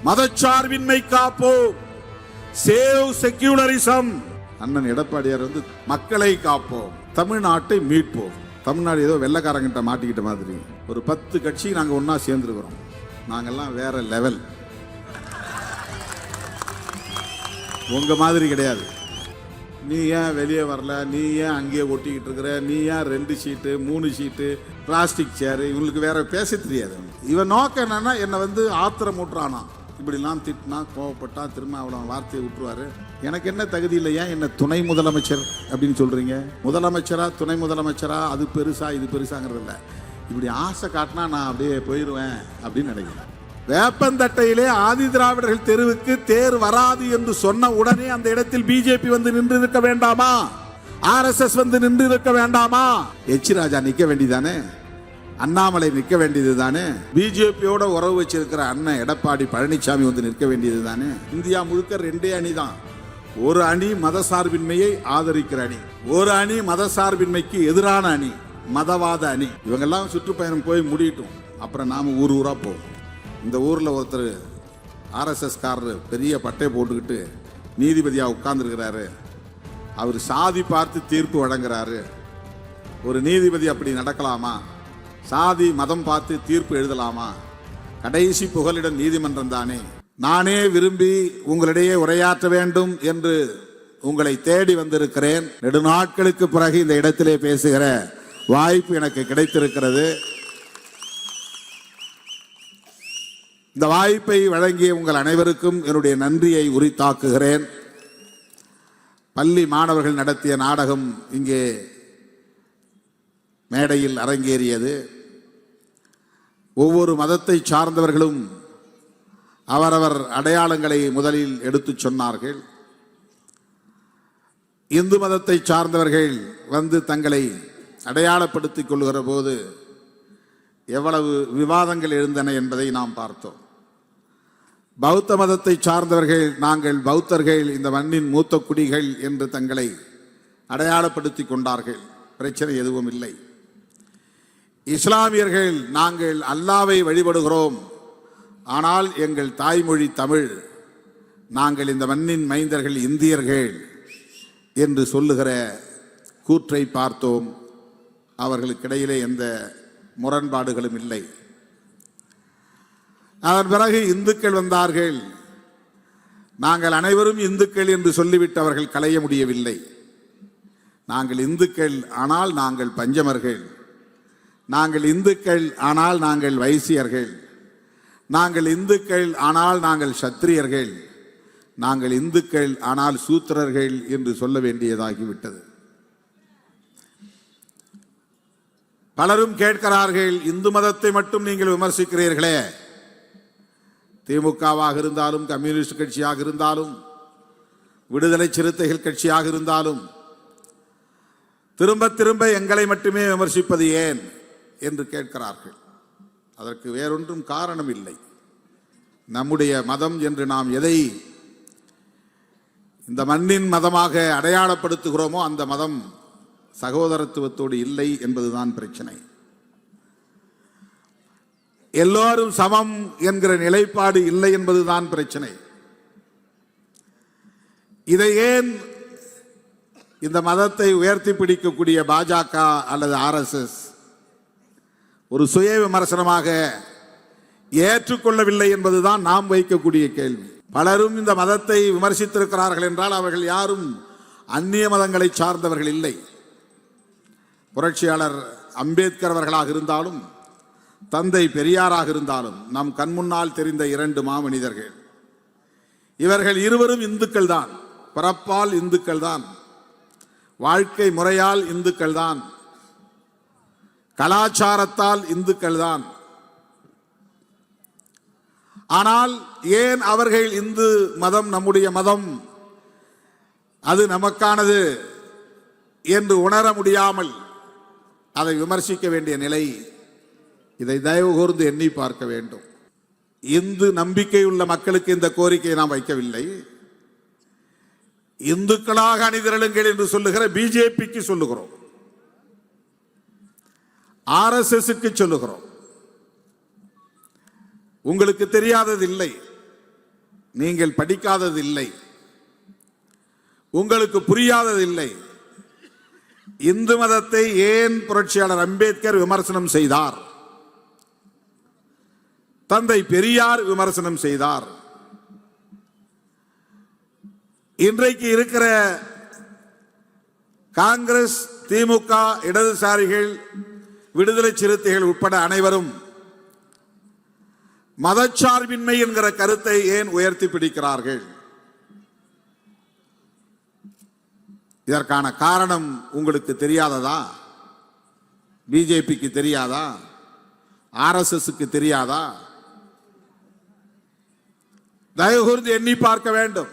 மதச்சார்பின்மை காப்போம், save secularism. அண்ணன் எடப்பாடியார் மக்களை காப்போம், தமிழ்நாட்டை மீட்போம். தமிழ்நாடு ஏதோ வெள்ளக்காரங்கிட்ட மாட்டிக்கிட்ட மாதிரி ஒரு 10 கட்சி நாங்க ஒன்னா சேர்ந்துருக்கிறோம். நாங்கெல்லாம் வேற லெவல், உங்க மாதிரி கிடையாது. நீ ஏன் வெளியே வரல, நீ ஏன் அங்கேயே ஒட்டிக்கிட்டு இருக்கிற, நீ ஏன் 2 சீட்டு 3 சீட்டு பிளாஸ்டிக் சேர், இவங்களுக்கு வேற பேச தெரியாது. இவன் நோக்கம் என்னன்னா என்னை ஆத்திரம் ஊட்டுறானா, இப்படிலாம் திட்டினா கோவப்பட்டா திரும்ப அவ்வளோ வார்த்தையை விட்டுருவாரு. எனக்கு என்ன தகுதி இல்லை, ஏன் என்ன துணை முதலமைச்சர் அப்படின்னு சொல்றீங்க? முதலமைச்சரா துணை முதலமைச்சரா அது பெருசா இது பெருசாங்கிறது இல்லை. இப்படி ஆசை காட்டினா நான் அப்படியே போயிடுவேன் அப்படின்னு நினைக்கிறேன். வேப்பந்தட்டையிலே ஆதி திராவிடர்கள் தெருவுக்கு தேர் வராது என்று சொன்ன உடனே அந்த இடத்தில் பிஜேபி நின்று இருக்க வேண்டாமா? RSS நின்று இருக்க வேண்டாமா? எச் ராஜா நிக்க வேண்டியதானே, அண்ணாமலை நிற்க வேண்டியது தானே, பிஜேபியோட உறவு வச்சிருக்கிற அண்ணன் எடப்பாடி பழனிசாமி நிற்க வேண்டியது தானே. இந்தியா முழுக்க 2 அணி தான். ஒரு அணி மதசார்பின்மையை ஆதரிக்கிற அணி, ஒரு அணி மதசார்பின்மைக்கு எதிரான அணி, மதவாத அணி. இவங்கெல்லாம் சுற்றுப்பயணம் போய் முடியட்டும், அப்புறம் நாம ஊர் ஊரா போவோம். இந்த ஊர்ல ஒருத்தர் RSS காரர் பெரிய பட்டை போட்டுக்கிட்டு நீதிபதியா உட்கார்ந்துருக்கிறாரு. அவர் சாதி பார்த்து தீர்ப்பு வழங்குறாரு. ஒரு நீதிபதி அப்படி நடக்கலாமா? சாதி மதம் பார்த்து தீர்ப்பு எழுதலாமா? கடைசி புகலிடம் நீதிமன்றம் தானே. நானே விரும்பி உங்களிடையே உரையாற்ற வேண்டும் என்று உங்களை தேடி வந்திருக்கிறேன். நெடுநாட்களுக்கு பிறகு இந்த இடத்திலே பேசுகிற வாய்ப்பு எனக்கு கிடைத்திருக்கிறது. இந்த வாய்ப்பை வழங்கிய உங்கள் அனைவருக்கும் என்னுடைய நன்றியை உரித்தாக்குகிறேன். பள்ளி மாணவர்கள் நடத்திய நாடகம் இங்கே மேடையில் அரங்கேறியது. ஒவ்வொரு மதத்தை சார்ந்தவர்களும் அவரவர் அடையாளங்களை முதலில் எடுத்துச் சொன்னார்கள். இந்து மதத்தை சார்ந்தவர்கள் தங்களை அடையாளப்படுத்திக் கொள்கிற போது எவ்வளவு விவாதங்கள் எழுந்தன என்பதை நாம் பார்த்தோம். பௌத்த மதத்தை சார்ந்தவர்கள் நாங்கள் பௌத்தர்கள், இந்த மண்ணின் மூத்த குடிகள் என்று தங்களை அடையாளப்படுத்திக் கொண்டார்கள். பிரச்சனை எதுவும் இல்லை. இஸ்லாமியர்கள் நாங்கள் அல்லாவை வழிபடுகிறோம், ஆனால் எங்கள் தாய்மொழி தமிழ், நாங்கள் இந்த மண்ணின் மைந்தர்கள் இந்தியர்கள் என்று சொல்லுகிற கூற்றை பார்த்தோம். அவர்களுக்கிடையிலே எந்த முரண்பாடுகளும் இல்லை. அதன் பிறகு இந்துக்கள் வந்தார்கள். நாங்கள் அனைவரும் இந்துக்கள் என்று சொல்லிவிட்டு அவர்கள் களைய முடியவில்லை. நாங்கள் இந்துக்கள், ஆனால் நாங்கள் பஞ்சமர்கள். நாங்கள் இந்துக்கள், ஆனால் நாங்கள் வைசியர்கள். நாங்கள் இந்துக்கள், ஆனால் நாங்கள் சத்திரியர்கள். நாங்கள் இந்துக்கள், ஆனால் சூத்திரர்கள் என்று சொல்ல வேண்டியதாகிவிட்டது. பலரும் கேட்கிறார்கள், இந்து மதத்தை மட்டும் நீங்கள் விமர்சிக்கிறீர்களே, திமுகவாக இருந்தாலும், கம்யூனிஸ்ட் கட்சியாக இருந்தாலும், விடுதலை சிறுத்தைகள் கட்சியாக இருந்தாலும், திரும்ப திரும்ப எங்களை மட்டுமே விமர்சிப்பது ஏன் என்று கேட்கிறார்கள். அதற்கு வேறொன்றும் காரணம் இல்லை. நம்முடைய மதம் என்று நாம் எதை இந்த மண்ணின் மதமாக அடையாளப்படுத்துகிறோமோ அந்த மதம் சகோதரத்துவத்தோடு இல்லை என்பதுதான் பிரச்சனை. எல்லோரும் சமம் என்கிற நிலைப்பாடு இல்லை என்பதுதான் பிரச்சனை. இதை ஏன் இந்த மதத்தை உயர்த்தி பிடிக்கக்கூடிய பாஜக அல்லது RSS ஒரு சுய விமர்சனமாக ஏற்றுக்கொள்ளவில்லை என்பதுதான் நாம் வைக்கக்கூடிய கேள்வி. பலரும் இந்த மதத்தை விமர்சித்திருக்கிறார்கள் என்றால் அவர்கள் யாரும் அந்நிய மதங்களை சார்ந்தவர்கள் இல்லை. புரட்சியாளர் அம்பேத்கர் அவர்களாக இருந்தாலும், தந்தை பெரியாராக இருந்தாலும், நம் கண்முன்னால் தெரிந்த 2 மாமனிதர்கள், இவர்கள் இருவரும் இந்துக்கள் தான். பிறப்பால் இந்துக்கள் தான், வாழ்க்கை முறையால் இந்துக்கள் தான், கலாச்சாரத்தால் இந்துக்கள் தான். ஆனால் ஏன் அவர்கள் இந்து மதம் நம்முடைய மதம், அது நமக்கானது என்று உணர முடியாமல் அதை விமர்சிக்க வேண்டிய நிலை? இதை தயவு கூர்ந்து எண்ணி பார்க்க வேண்டும். இந்து நம்பிக்கை உள்ள மக்களுக்கு இந்த கோரிக்கையை நாம் வைக்கவில்லை. இந்துக்களாக அணிதிரளுங்கள் என்று சொல்லுகிற பிஜேபிக்கு சொல்லுகிறோம், RSSக்கு சொல்லுகிறோம். உங்களுக்கு தெரியாதது இல்லை. நீங்கள் படிக்காதது இல்லை, உங்களுக்கு புரியாதது இல்லை. இந்து மதத்தை ஏன் புரட்சியாளர் அம்பேத்கர் விமர்சனம் செய்தார், தந்தை பெரியார் விமர்சனம் செய்தார், இன்றைக்கு இருக்கிற காங்கிரஸ், திமுக, இடதுசாரிகள், விடுதலை சிறுத்தைகள் உட்பட அனைவரும் மதச்சார்பின்மை என்கிற கருத்தை ஏன் உயர்த்தி பிடிக்கிறார்கள்? இதற்கான காரணம் உங்களுக்கு தெரியாததா? பிஜேபிக்கு தெரியாதா? ஆர்எஸ்எஸ்க்கு தெரியாதா? தயவு கூர்ந்து எண்ணி பார்க்க வேண்டும்.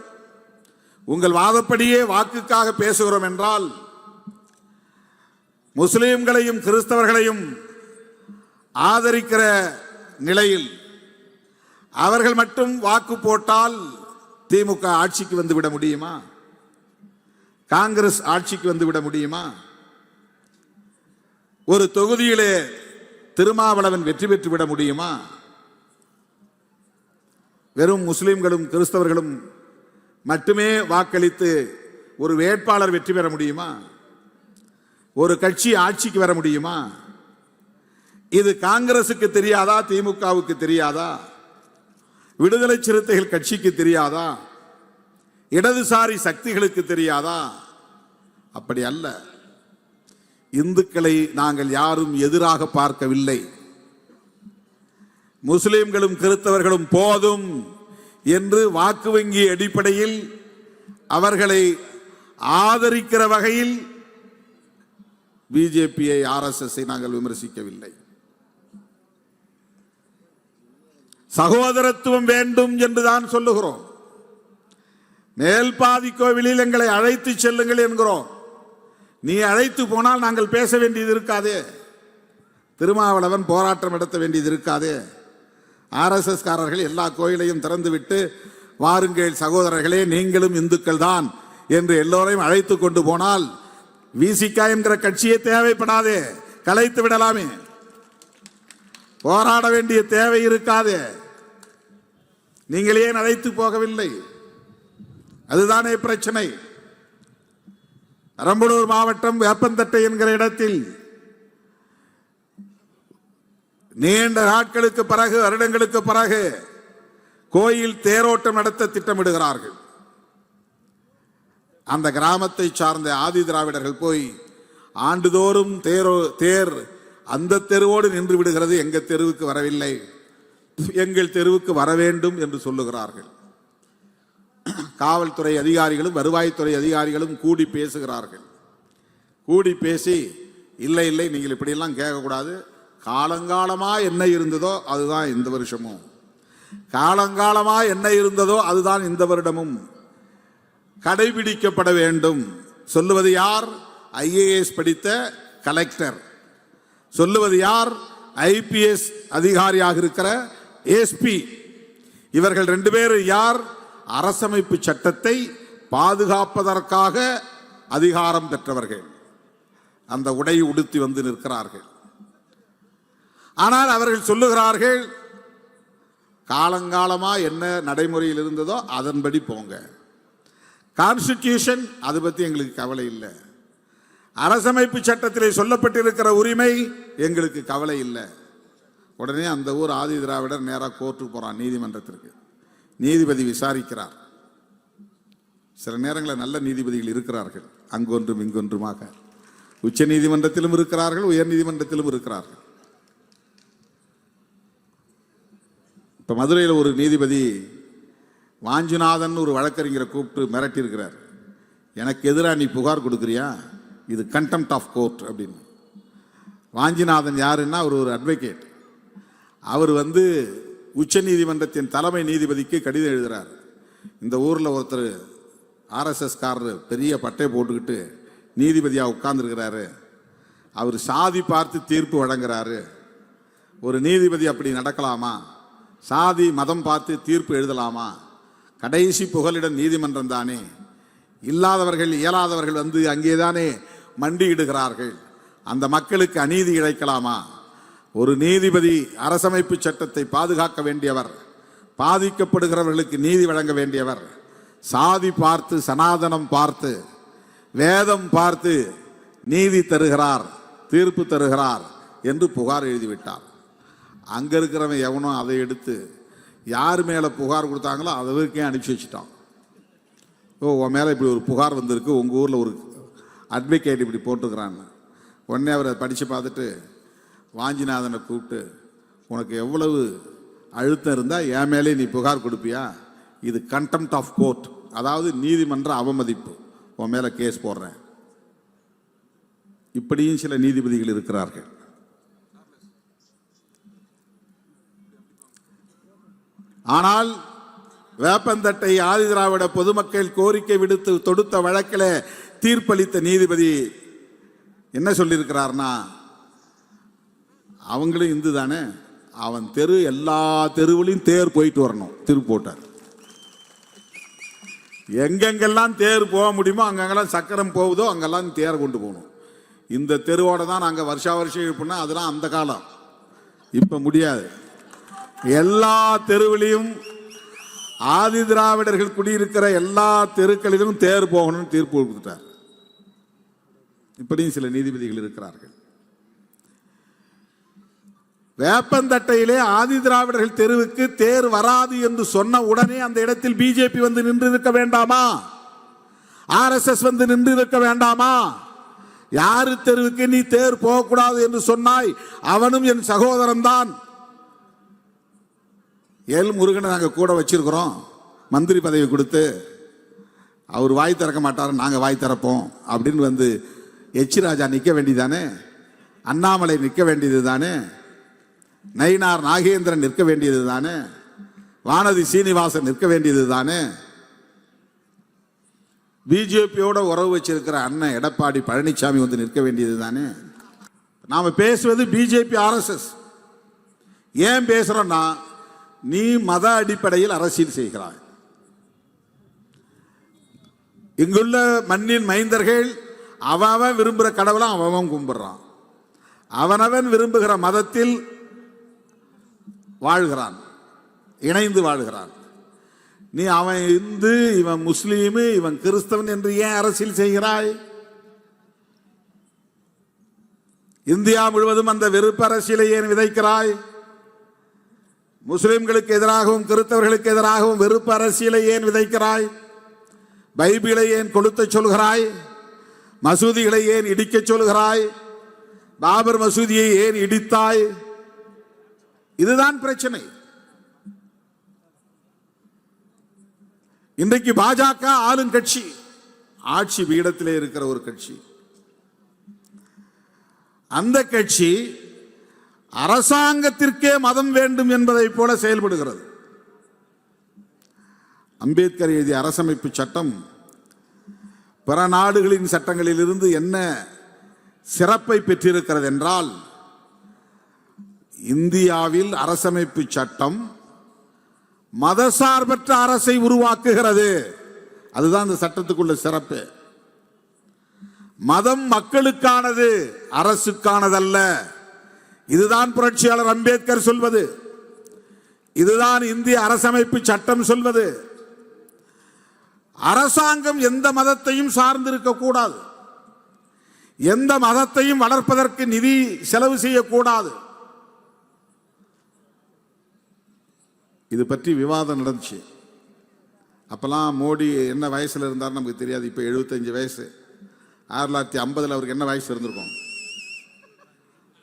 உங்கள் வாதப்படியே வாக்குக்காக பேசுகிறோம் என்றால் முஸ்லிம்களையும் கிறிஸ்தவர்களையும் ஆதரிக்கிற நிலையில் அவர்கள் மட்டும் வாக்கு போட்டால் திமுக ஆட்சிக்கு வந்துவிட முடியுமா? காங்கிரஸ் ஆட்சிக்கு வந்துவிட முடியுமா? ஒரு தொகுதியிலே திருமாவளவன் வெற்றி பெற்று விட முடியுமா? வெறும் முஸ்லிம்களும் கிறிஸ்தவர்களும் மட்டுமே வாக்களித்து ஒரு வேட்பாளர் வெற்றி பெற முடியுமா? ஒரு கட்சி ஆட்சிக்கு வர முடியுமா? இது காங்கிரசுக்கு தெரியாதா? திமுகவுக்கு தெரியாதா? விடுதலை சிறுத்தைகள் கட்சிக்கு தெரியாதா? இடதுசாரி சக்திகளுக்கு தெரியாதா? அப்படி அல்ல. இந்துக்களை நாங்கள் யாரும் எதிராக பார்க்கவில்லை. முஸ்லிம்களும் கிறிஸ்தவர்களும் போதும் என்று வாக்கு வங்கி அடிப்படையில் அவர்களை ஆதரிக்கிற வகையில் பிஜேபியை, ஆர்எஸ்எஸ்ஐ நாங்கள் விமர்சிக்கவில்லை. சகோதரத்துவம் வேண்டும் என்றுதான் சொல்லுகிறோம். மேல்பாதி கோவிலில் எங்களை அழைத்து செல்லுங்கள் என்கிறோம். நீ அழைத்து போனால் நாங்கள் பேச வேண்டியது இருக்காதே, திருமாவளவன் போராட்டம் நடத்த வேண்டியது இருக்காதே. ஆர்எஸ்எஸ் காரர்கள் எல்லா கோயிலையும் திறந்துவிட்டு வாருங்கள் சகோதரர்களே, நீங்களும் இந்துக்கள் தான் என்று எல்லோரையும் அழைத்து கொண்டு போனால் விசிகா என்கிற கட்சியே தேவைப்படாதே, கலைத்து விடலாமே, போராட வேண்டிய தேவை இருக்காதே. நீங்கள் ஏன் அழைத்து போகவில்லை? அதுதானே பிரச்சனை. பெரம்பலூர் மாவட்டம் வேப்பந்தட்டை என்கிற இடத்தில் நீண்ட நாட்களுக்கு பிறகு, வருடங்களுக்கு பிறகு கோயில் தேரோட்டம் நடத்த திட்டமிடுகிறார்கள். அந்த கிராமத்தை சார்ந்த ஆதி திராவிடர்கள் போய் ஆண்டுதோறும் தேர் அந்த தெருவோடு நின்று விடுகிறது, எங்கள் தெருவுக்கு வரவில்லை, எங்கள் தெருவுக்கு வர வேண்டும் என்று சொல்லுகிறார்கள். காவல்துறை அதிகாரிகளும் வருவாய்த்துறை அதிகாரிகளும் கூடி பேசுகிறார்கள். கூடி பேசி இல்லை இல்லை நீங்கள் இப்படியெல்லாம் கேட்கக்கூடாது, காலங்காலமா என்ன இருந்ததோ அதுதான் இந்த வருஷமும், காலங்காலமா என்ன இருந்ததோ அதுதான் இந்த வருடமும் கடைபிடிக்கப்பட வேண்டும். சொல்லுவது யார்? ஐஏஎஸ் படித்த கலெக்டர். சொல்லுவது யார்? ஐபிஎஸ் அதிகாரியாக இருக்கிற எஸ்பி. இவர்கள் ரெண்டு பேரும் யார்? அரசமைப்பு சட்டத்தை பாதுகாப்பதற்காக அதிகாரம் பெற்றவர்கள். அந்த உடை உடுத்தி வந்து நிற்கிறார்கள். ஆனால் அவர்கள் சொல்லுகிறார்கள், காலங்காலமா என்ன நடைமுறையில் இருந்ததோ அதன்படி போங்க. கான்ஸ்டிடியூஷன் அது பத்தி எங்களுக்கு கவலை இல்லை, அரசமைப்பு சட்டத்திலே சொல்லப்பட்டிருக்கிற உரிமை எங்களுக்கு கவலை இல்லை. உடனே அந்த ஊர் ஆதி திராவிடர் நேராக கோர்ட்டுக்கு போறான், நீதிமன்றத்திற்கு. நீதிபதி விசாரிக்கிறார். சில நேரங்களில் நல்ல நீதிபதிகள் இருக்கிறார்கள், அங்கொன்றும் இங்கொன்றுமாக. உச்ச நீதிமன்றத்திலும் இருக்கிறார்கள், உயர் நீதிமன்றத்திலும் இருக்கிறார்கள். இப்ப மதுரையில் ஒரு நீதிபதி வாஞ்சிநாதன் ஒரு வழக்கறிஞரை கூப்பிட்டு மிரட்டி இருக்கிறார். எனக்கு எதிராக நீ புகார் கொடுக்குறியா, இது கண்டெம்ட் ஆஃப் கோர்ட் அப்படின்னு. வாஞ்சிநாதன் யாருன்னா அவர் ஒரு அட்வொகேட். அவர் உச்ச நீதிமன்றத்தின் தலைமை நீதிபதிக்கு கடிதம் எழுதுகிறார். இந்த ஊரில் ஒருத்தர் ஆர்எஸ்எஸ் காரர் பெரிய பட்டை போட்டுக்கிட்டு நீதிபதியாக உட்கார்ந்துருக்கிறாரு, அவர் சாதி பார்த்து தீர்ப்பு வழங்குறாரு. ஒரு நீதிபதி அப்படி நடக்கலாமா? சாதி மதம் பார்த்து தீர்ப்பு எழுதலாமா? கடைசி புகலிடம் நீதிமன்றம் தானே. இல்லாதவர்கள் இயலாதவர்கள் அங்கேதானே மண்டியிடுகிறார்கள். அந்த மக்களுக்கு அநீதி இழைக்கலாமா? ஒரு நீதிபதி அரசமைப்பு சட்டத்தை பாதுகாக்க வேண்டியவர், பாதிக்கப்படுகிறவர்களுக்கு நீதி வழங்க வேண்டியவர் சாதி பார்த்து, சனாதனம் பார்த்து, வேதம் பார்த்து நீதி தருகிறார், தீர்ப்பு தருகிறார் என்று புகார் எழுதிவிட்டார். அங்கே இருக்கிறவன் எவனோ அதை எடுத்து யார் மேலே புகார் கொடுத்தாங்களோ அதற்கே அனுப்பிச்சி வச்சுட்டான். உன் மேலே இப்படி ஒரு புகார் வந்திருக்கு, உங்கள் ஊரில் ஒரு அட்வொகேட் இப்படி போட்டுக்கிறான்னு. உடனே அவரை படித்து பார்த்துட்டு வாஞ்சிநாதனை கூப்பிட்டு, உனக்கு எவ்வளவு அழுத்தம் இருந்தால் என் மேலே நீ புகார் கொடுப்பியா? இது கண்டெம்ட் ஆஃப் கோர்ட், அதாவது நீதிமன்ற அவமதிப்பு, உன் மேலே கேஸ் போடுறேன். இப்படியும் சில நீதிபதிகள் இருக்கிறார்கள். ஆனால் வேப்பந்தட்டை ஆதிதிராவிட பொதுமக்கள் கோரிக்கை விடுத்து தொடுத்த வழக்கில் தீர்ப்பளித்த நீதிபதி என்ன சொல்லியிருக்கிறார்னா, அவங்களும் இந்து தானே, அவன் தெரு எல்லா தெருவிலையும் தேர் போயிட்டு வரணும் தீர்ப்பு போட்டார். எங்கெங்கெல்லாம் தேர் போக முடியுமோ அங்கெங்கெல்லாம் சக்கரம் போகுதோ அங்கெல்லாம் தேரை கொண்டு போகணும். இந்த தெருவோட தான் நாங்கள் வருஷா வருஷம் இருப்போம்னா அதெல்லாம் அந்த காலம், இப்போ முடியாது. எல்லா தெருவிலையும் ஆதி திராவிடர்கள் குடியிருக்கிற எல்லா தெருக்களிலும் தேர் போகணும்னு தீர்ப்பு கொடுத்துட்டார். இப்படியும் சில நீதிபதிகள் இருக்கிறார்கள். வேப்பந்தட்டையிலே ஆதி திராவிடர்கள் தெருவுக்கு தேர் வராது என்று சொன்ன உடனே அந்த இடத்தில் பிஜேபி வந்து நின்று இருக்க வேண்டாமா? ஆர்எஸ்எஸ் வந்து நின்று இருக்க வேண்டாமா? யாரு தெருவுக்கு நீ தேர் போகக்கூடாது என்று சொன்னாய், அவனும் என் சகோதரன் தான். எல் முருகனை நாங்கள் கூட வச்சிருக்கிறோம், மந்திரி பதவி கொடுத்து அவர் வாய் திறக்க மாட்டார், நாங்கள் வாய் திறப்போம் அப்படின்னு வந்து எச் ராஜா நிற்க வேண்டியதானே, அண்ணாமலை நிற்க வேண்டியது தானே, நயினார் நாகேந்திரன் நிற்க வேண்டியது தானே, வானதி சீனிவாசன் நிற்க வேண்டியது தானே, பிஜேபியோட உறவு வச்சிருக்கிற அண்ணன் எடப்பாடி பழனிசாமி வந்து நிற்க வேண்டியது தானே. நாம பேசுவது பிஜேபி ஆர்எஸ்எஸ். ஏன் பேசுறோம்னா, நீ மத அடிப்படையில் அரசியல் செய்கிறாய். இங்குள்ள மண்ணின் மைந்தர்கள் அவன் விரும்புகிற கடவுளை அவன் கும்பிடுறான், அவனவன் விரும்புகிற மதத்தில் வாழ்கிறான், இணைந்து வாழ்கிறான். நீ அவன் இந்து, இவன் முஸ்லீம், இவன் கிறிஸ்தவன் என்று ஏன் அரசியல் செய்கிறாய்? இந்தியா முழுவதும் அந்த வெறுப்பு அரசியலை ஏன் விதைக்கிறாய்? முஸ்லிம்களுக்கு எதிராகவும் கிறிஸ்தவர்களுக்கு எதிராகவும் வெறுப்பு அரசியலை ஏன் விதைக்கிறாய்? பைபிளை ஏன் கொளுத்த சொல்கிறாய்? மசூதிகளை ஏன் இடிக்க சொல்கிறாய்? பாபர் மசூதியை ஏன் இடித்தாய்? இதுதான் பிரச்சனை. இன்றைக்கு பாஜக ஆளும் கட்சி, ஆட்சி பீடத்திலே இருக்கிற ஒரு கட்சி. அந்த கட்சி அரசாங்கத்திற்கே மதம் வேண்டும் என்பதை போல செயல்படுகிறது. அம்பேத்கர் எழுதிய அரசமைப்பு சட்டம் பிற நாடுகளின் சட்டங்களிலிருந்து என்ன சிறப்பை பெற்றிருக்கிறது என்றால், இந்தியாவில் அரசமைப்பு சட்டம் மதசார்பற்ற அரசை உருவாக்குகிறது. அதுதான் இந்த சட்டத்துக்குள்ள சிறப்பு. மதம் மக்களுக்கானது, அரசுக்கானதல்ல. இதுதான் புரட்சியாளர் அம்பேத்கர் சொல்வது, இதுதான் இந்திய அரசமைப்பு சட்டம் சொல்வது. அரசாங்கம் எந்த மதத்தையும் சார்ந்திருக்க கூடாது, எந்த மதத்தையும் வளர்ப்பதற்கு நிதி செலவு செய்யக்கூடாது. இது பற்றி விவாதம் நடந்துச்சு. அப்பெல்லாம் மோடி என்ன வயசுல இருந்தார் நமக்கு தெரியாது. இப்போ 75 வயசு. 1950 அவருக்கு என்ன வயசு இருந்திருக்கும்?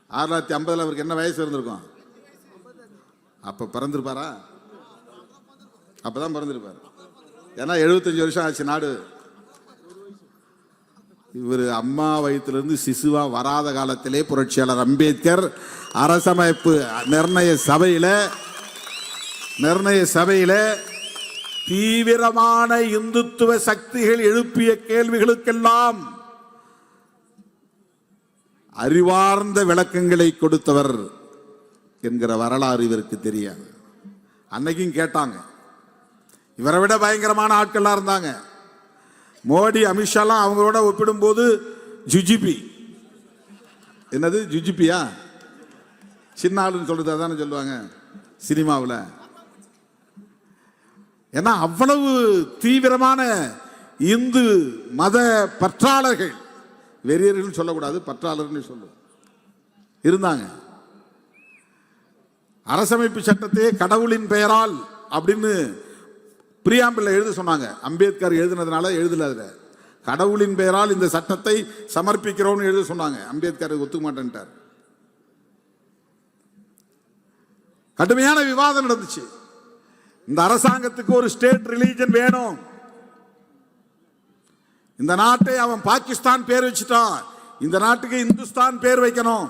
1950 அவருக்கு என்ன வயசு இருந்திருக்கும்? அப்ப பிறந்திருப்பாரா? அப்பதான் பிறந்திருப்பாரு. ஏன்னா 75 வருஷம் ஆச்சு நாடு. இவர் அம்மா வயிற்றிலிருந்து சிசுவா வராத காலத்திலே புரட்சியாளர் அம்பேத்கர் அரசமைப்பு நிர்ணய சபையில தீவிரமான இந்துத்துவ சக்திகள் எழுப்பிய கேள்விகளுக்கெல்லாம் அறிவார்ந்த விளக்கங்களை கொடுத்தவர் என்கிற வரலாறு இவருக்கு தெரியாது. அன்னைக்கும் கேட்டாங்க. இவரை விட பயங்கரமான ஆட்கள்லாம் இருந்தாங்க. மோடி அமித்ஷாலாம் அவங்களோட ஒப்பிடும்போது ஜுஜிபி. என்னது ஜுஜிபியா? சின்ன ஆளுன்னு சொல்றது அதானே சொல்லுவாங்க சினிமாவில். ஏன்னா அவ்வளவு தீவிரமான இந்து மத பற்றாளர்கள், வெறியர்கள் சொல்லக்கூடாது, பற்றாளர்கள் சொல்லுவோம், இருந்தாங்க. அரசமைப்பு சட்டத்தையே கடவுளின் பெயரால் அப்படின்னு பிரியாம்பிள் எழுத சொன்னாங்க. அம்பேத்கர் எழுதினதுனால எழுதல, அதுல கடவுளின் பெயரால் இந்த சட்டத்தை சமர்ப்பிக்கிறோம்னு எழுத சொன்னாங்க. அம்பேத்கர் ஒத்துக்க மாட்டேன்ட்டார். கடுமையான விவாதம் நடந்துச்சு. இந்த அரசாங்கத்துக்கு ஒரு ஸ்டேட் ரிலீஜன் வேணும். இந்த நாட்டை அவன் பாகிஸ்தான் பேர் வச்சுட்டான், இந்த நாட்டுக்கு இந்துஸ்தான் பேர் வைக்கணும்.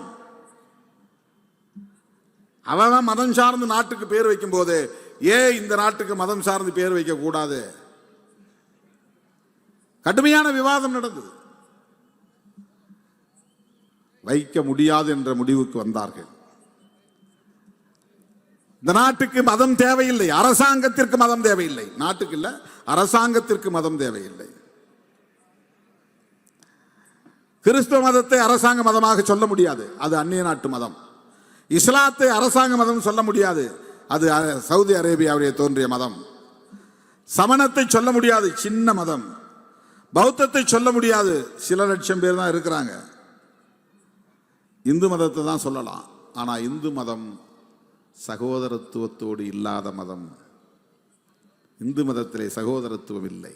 அவன் மதம் சார்ந்து நாட்டுக்கு பேர் வைக்கும் போது ஏன் இந்த நாட்டுக்கு மதம் சார்ந்து பேர் வைக்க கூடாது? கடுமையான விவாதம் நடந்தது. வைக்க முடியாது என்ற முடிவுக்கு வந்தார்கள். இந்த நாட்டுக்கு மதம் தேவையில்லை, அரசாங்கத்திற்கு மதம் தேவையில்லை. நாட்டுக்கு இல்ல, அரசாங்கத்திற்கு மதம் தேவையில்லை. கிறிஸ்துவ மதத்தை அரசாங்க மதமாக சொல்ல முடியாது, அது அந்நிய நாட்டு மதம். இஸ்லாத்தை அரசாங்க மதம் சொல்ல முடியாது, அது சவுதி அரேபியாவுடைய தோன்றிய மதம். சமணத்தை சொல்ல முடியாது, சின்ன மதம். பௌத்தத்தை சொல்ல முடியாது, சில லட்சம் பேர் தான் இருக்கிறாங்க. இந்து மதத்தை தான் சொல்லலாம். ஆனா இந்து மதம் சகோதரத்துவத்தோடு இல்லாத மதம். இந்து மதத்திலே சகோதரத்துவம் இல்லை,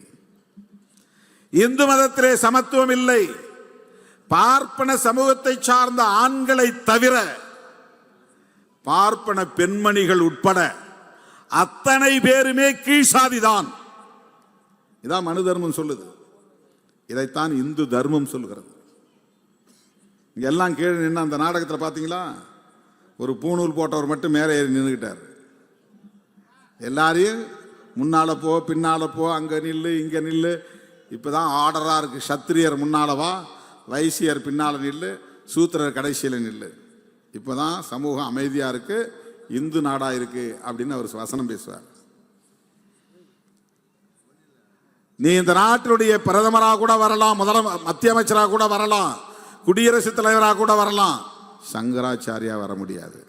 இந்து மதத்திலே சமத்துவம் இல்லை. பார்ப்பன சமூகத்தை சார்ந்த ஆண்களை தவிர பார்ப்பன பெண்மணிகள் உட்பட அத்தனை பேருமே கீழ்சாதிதான். இதான் மனு தர்மம் சொல்லுது. இதைத்தான் இந்து தர்மம் சொல்லுகிறது. இங்க எல்லாம் கீழே நின்று அந்த நாடகத்தில் பார்த்தீங்களா, ஒரு பூணூல் போட்டவர் மட்டும் மேலே ஏறி நின்றுக்கிட்டார். எல்லாரையும் முன்னால போ, பின்னால போ, அங்க நில்லு, இங்க நில்லு. இப்பதான் ஆர்டரா இருக்கு. சத்திரியர் முன்னாலவா, வைசியர் பின்னால நில்லு, சூத்திரர் கடைசியில் நில்லு. இப்பதான் சமூகம் அமைதியா இருக்கு, இந்து நாடா இருக்கு அப்படின்னு அவர் வசனம் பேசுவார். நீ இந்த நாட்டினுடைய பிரதமராக கூட வரலாம், மத்திய அமைச்சராக கூட வரலாம், குடியரசுத் தலைவராக கூட வரலாம், சங்கராச்சாரியா வர முடியாது.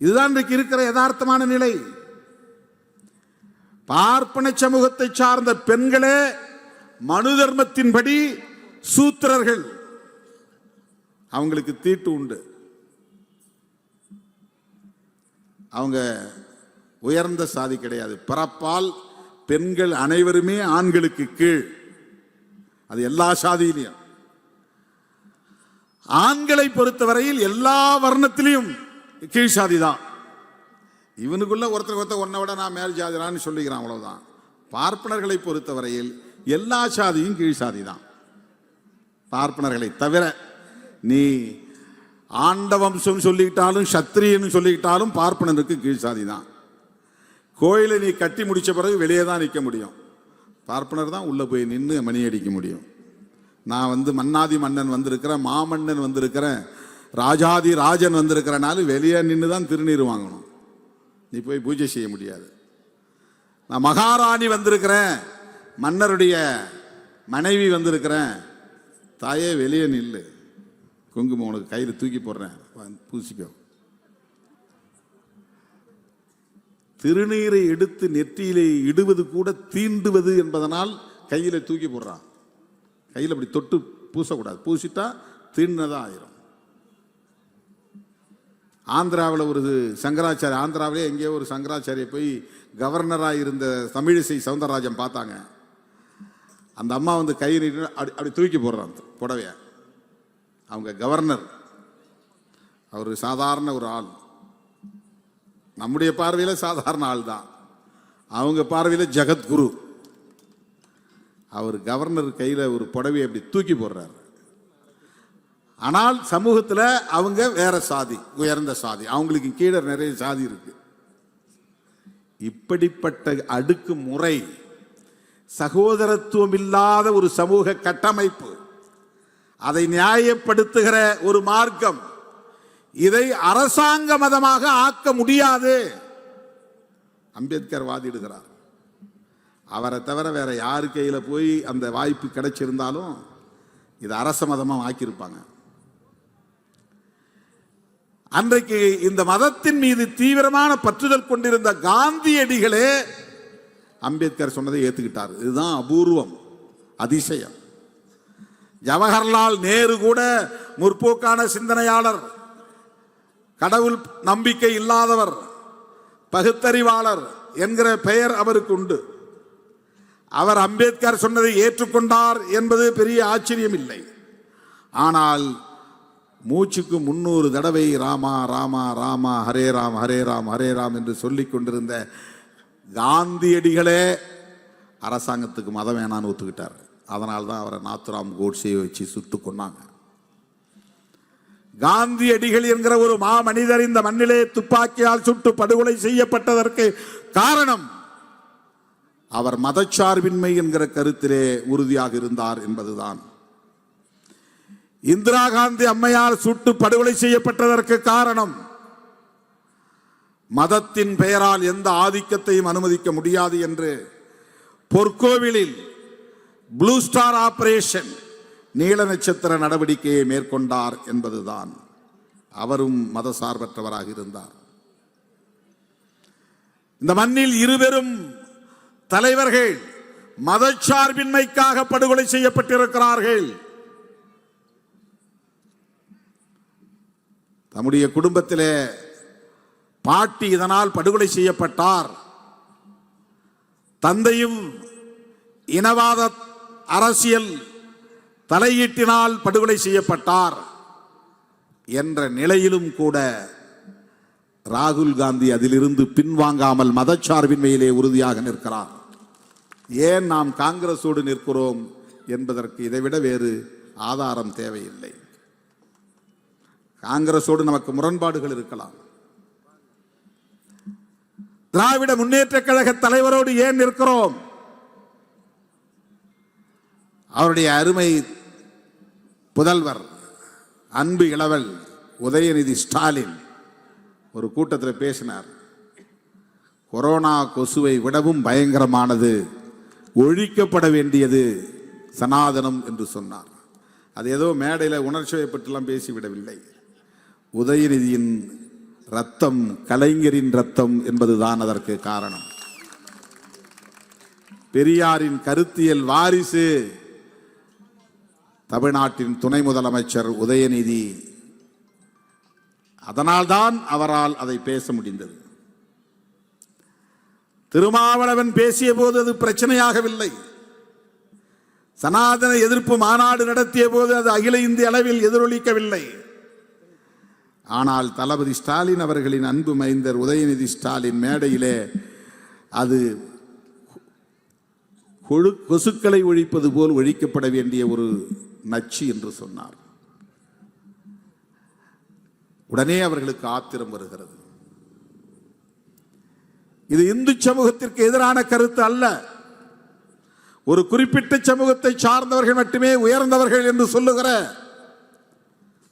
இதுதான் இன்றைக்கு இருக்கிற யதார்த்தமான நிலை. பார்ப்பன சமூகத்தை சார்ந்த பெண்களே மனு தர்மத்தின்படி சூத்திரர்கள், அவங்களுக்கு தீட்டு உண்டு. அவங்க உயர்ந்த சாதி கிடையாது. பிறப்பால் பெண்கள் அனைவருமே ஆண்களுக்கு கீழ். அது எல்லா சாதியிலையும். ஆண்களை பொறுத்தவரையில் எல்லா வர்ணத்திலையும் கீழ் சாதி தான். இவனுக்குள்ள ஒருத்தர் ஒன்னை விட நான் மேல் ஜாதிரான்னு சொல்லிக்கிறான், அவ்வளவுதான். பார்ப்பனர்களை பொறுத்தவரையில் எல்லா சாதியும் கீழ் சாதி தான். பார்ப்பனர்களை தவிர நீ ஆண்டவம்சம் சொல்லிக்கிட்டாலும் சத்திரியன்னு சொல்லிக்கிட்டாலும் பார்ப்பனருக்கு கீழ் சாதி தான். கோயிலை நீ கட்டி முடிச்ச பிறகு வெளியே தான் நிற்க முடியும். பார்ப்பனர் தான் உள்ள போய் நின்று மணி அடிக்க முடியும். நான் மன்னாதி மன்னன் வந்திருக்கிறேன், மாமன்னன் வந்திருக்கிறேன், ராஜாதி ராஜன் வந்திருக்கிறனால வெளியே நின்று தான் திருநீர் வாங்கணும். நீ போய் பூஜை செய்ய முடியாது. நான் மகாராணி வந்திருக்கிறேன், மன்னருடைய மனைவி வந்திருக்கிறேன், தாயே வெளியே நில்லு, குங்குமம் உனக்கு கையில் தூக்கி போடுறேன், பூசிக்கோ. திருநீரை எடுத்து நெற்றியிலே இடுவது கூட தீண்டுவது என்பதனால் கையில தூக்கி போடுறான். கையில் அப்படி தொட்டு பூசக்கூடாது, பூசிட்டா தீண்டதான் ஆயிரும். ஆந்திராவில் ஒரு சங்கராச்சாரிய, ஆந்திராவிலே எங்கேயோ ஒரு சங்கராச்சாரிய போய் கவர்னராக இருந்த தமிழிசை சவுந்தரராஜன் பார்த்தாங்க. அந்த அம்மா கை நீட்டு அப்படி தூக்கி போடுறான் புடவைய. அவங்க கவர்னர், அவர் சாதாரண ஒரு ஆள், நம்முடைய பார்வையில் சாதாரண ஆள் தான், அவங்க பார்வையில் ஜெகத்குரு. அவர் கவர்னர் கையில் ஒரு புடவையை அப்படி தூக்கி போடுறார். ஆனால் சமூகத்தில் அவங்க வேற சாதி, உயர்ந்த சாதி, அவங்களுக்கு கீழே நிறைய சாதி இருக்கு. இப்படிப்பட்ட அடுக்கு முறை, சகோதரத்துவம் இல்லாத ஒரு சமூக கட்டமைப்பு, அதை நியாயப்படுத்துகிற ஒரு மார்க்கம், இதை அரசாங்க மதமாக ஆக்க முடியாது. அம்பேத்கர் வாதிடுகிறார். அவரை தவிர வேற யாரு கையில போய் அந்த வாய்ப்பு கிடைச்சிருந்தாலும் இது அரச மதமா ஆக்கியிருப்பாங்க. அன்றைக்கு இந்த மதத்தின் மீது தீவிரமான பற்றுதல் கொண்டிருந்த காந்தியடிகளே அம்பேத்கர் சொன்னதை ஏத்துக்கிட்டார். இதுதான் அபூர்வம், அதிசயம். ஜவஹர்லால் நேரு கூட முற்போக்கான சிந்தனையாளர், கடவுள் நம்பிக்கை இல்லாதவர், பகுத்தறிவாளர் என்கிற பெயர் அவருக்கு உண்டு. அவர் அம்பேத்கர் சொன்னதை ஏற்றுக்கொண்டார் என்பது பெரிய ஆச்சரியம் இல்லை. ஆனால் மூச்சுக்கு 300 தடவை ராமா ராமா ராமா ஹரே ராம் ஹரே ராம் ஹரே ராம் என்று சொல்லிக் கொண்டிருந்த காந்தியடிகளே அரசாங்கத்துக்கு மதம் வேணான்னு ஒத்துக்கிட்டார். அதனால்தான் அவரை நாத்துராம் கோட்சேயை வச்சு சுட்டு கொன்னாங்க. காந்தியடிகள் என்கிற ஒரு மாமனிதர் இந்த மண்ணிலே துப்பாக்கியால் சுட்டு படுகொலை செய்யப்பட்டதற்கு காரணம் அவர் மதச்சார்பின்மை என்கிற கருத்திலே உறுதியாக இருந்தார் என்பதுதான். இந்திரா காந்தி அம்மையார் சுட்டு படுகொலை செய்யப்பட்டதற்கு காரணம் மதத்தின் பெயரால் எந்த ஆதிக்கத்தையும் அனுமதிக்க முடியாது என்று பொற்கோவிலில் ப்ளூ ஸ்டார் ஆபரேஷன் நீல நட்சத்திர நடவடிக்கையை மேற்கொண்டார் என்பதுதான். அவரும் மதசார்பற்றவராக இருந்தார். இந்த மண்ணில் இருவரும் தலைவர்கள் மதச்சார்பின்மைக்காக படுகொலை செய்யப்பட்டிருக்கிறார்கள். தம்முடைய குடும்பத்திலே பாட்டி இதனால் படுகொலை செய்யப்பட்டார். தந்தையும் இனவாத அரசியல் தலையீட்டினால் படுகொலை செய்யப்பட்டார் என்ற நிலையிலும் கூட ராகுல் காந்தி அதிலிருந்து பின்வாங்காமல் மதச்சார்பின்மையிலே உறுதியாக நிற்கிறார். ஏன் நாம் காங்கிரஸோடு நிற்கிறோம் என்பதற்கு இதைவிட வேறு ஆதாரம் தேவையில்லை. காங்கிரஸோடு நமக்கு முரண்பாடுகள் இருக்கலாம். திராவிட முன்னேற்ற கழக தலைவரோடு ஏன் நிற்கிறோம்? அவருடைய அருமை புதல்வர் அன்பு இளவல் உதயநிதி ஸ்டாலின் ஒரு கூட்டத்தில் பேசினார். கொரோனா கொசுவை விடவும் பயங்கரமானது, ஒழிக்கப்பட வேண்டியது சனாதனம் என்று சொன்னார். அது ஏதோ மேடையில் உணர்ச்சியப்பட்டுலாம் பேசிவிடவில்லை. உதயநிதியின் ரத்தம் கலைஞரின் ரத்தம் என்பதுதான் அதற்கு காரணம். பெரியாரின் கருத்தியல் வாரிசு தமிழ்நாட்டின் துணை முதலமைச்சர் உதயநிதி. அதனால்தான் அவரால் அதை பேச முடிந்தது. திருமாவளவன் பேசிய போது அது பிரச்சனையாகவில்லை. சனாதன எதிர்ப்பு மாநாடு நடத்திய போது அது அகில இந்திய அளவில் எதிரொலிக்கவில்லை. ஆனால் தளபதி ஸ்டாலின் அவர்களின் அன்பு மைந்தர் உதயநிதி ஸ்டாலின் மேடையிலே அது கொசுக்களை ஒழிப்பது போல் ஒழிக்கப்பட வேண்டிய ஒரு நச்சு என்று சொன்னார். உடனே அவர்களுக்கு ஆத்திரம் வருகிறது. இது இந்து சமூகத்திற்கு எதிரான கருத்து அல்ல. ஒரு குறிப்பிட்ட சமூகத்தை சார்ந்தவர்கள் மட்டுமே உயர்ந்தவர்கள் என்று சொல்லுகிற,